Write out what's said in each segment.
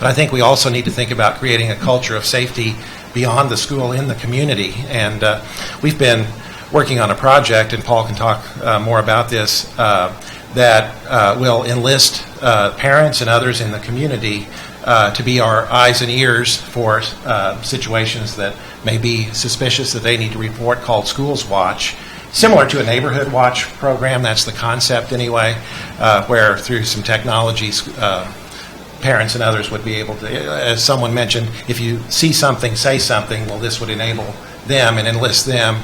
But I think we also need to think about creating a culture of safety beyond the school in the community. And we've been working on a project, and Paul can talk more about this, that will enlist parents and others in the community to be our eyes and ears for situations that may be suspicious that they need to report, called Schools Watch. Similar to a neighborhood watch program, that's the concept anyway, where through some technologies, parents and others would be able to, as someone mentioned, if you see something, say something. Well, this would enable them and enlist them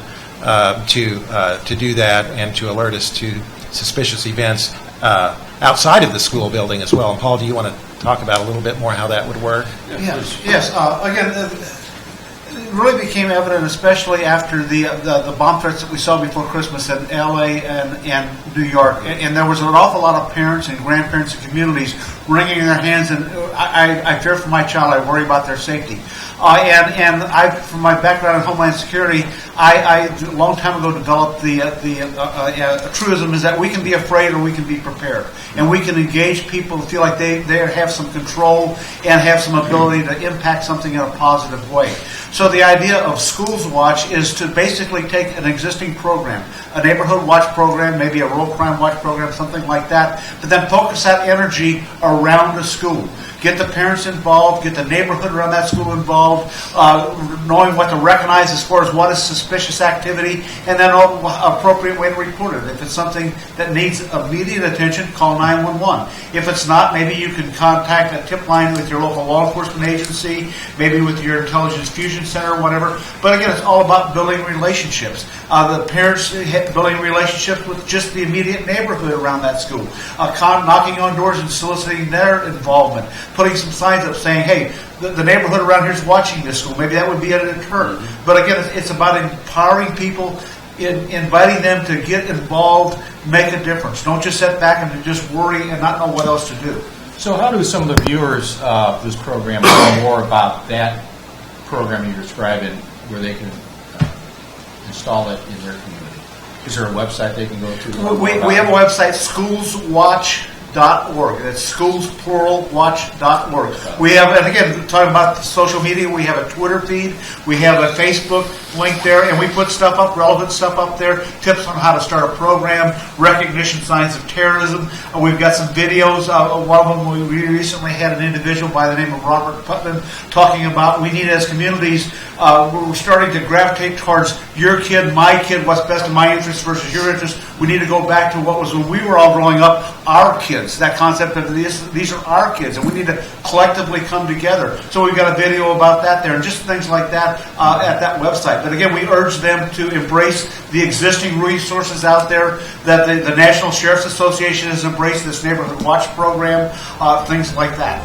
to do that and to alert us to suspicious events outside of the school building as well. And Paul, do you want to talk about a little bit more how that would work? Yes. Again, it really became evident, especially after the bomb threats that we saw before Christmas in L.A. and New York. And there was an awful lot of parents and grandparents and communities wringing their hands, and I fear for my child. I worry about their safety. And I, from my background in Homeland Security, I a long time ago developed the truism is that we can be afraid or we can be prepared. And we can engage people who feel like they have some control and have some ability to impact something in a positive way. So the idea of Schools Watch is to basically take an existing program, a neighborhood watch program, maybe a rural crime watch program, something like that, but then focus that energy around the school. Get the parents involved, get the neighborhood around that school involved, knowing what to recognize as far as what is suspicious activity, and then an appropriate way to report it. If it's something that needs immediate attention, call 911. If it's not, maybe you can contact a tip line with your local law enforcement agency, maybe with your intelligence fusion center or whatever. But again, it's all about building relationships. The parents building relationships with just the immediate neighborhood around that school, knocking on doors and soliciting their involvement, putting some signs up saying, hey, the neighborhood around here is watching this school. Maybe that would be a deterrent. But again, it's about empowering people, inviting them to get involved, make a difference. Don't just sit back and just worry and not know what else to do. So how do some of the viewers of this program know more about that program you're describing where they can install it in their community? Is there a website they can go to? We have a website, schoolswatch.org. That's schools, plural, watch.org. We have, and again, talking about social media, we have a Twitter feed, we have a Facebook link there, and we put stuff up, relevant stuff up there, tips on how to start a program, recognition signs of terrorism. We've got some videos. One of them, we recently had an individual by the name of Robert Putnam talking about we need, as communities, we're starting to gravitate towards your kid, my kid, what's best in my interest versus your interest. We need to go back to what was when we were all growing up, our kids. That concept of these are our kids, and we need to collectively come together. So we've got a video about that there, and just things like that at that website. But again, we urge them to embrace the existing resources out there that the National Sheriff's Association has embraced, this Neighborhood Watch program, things like that.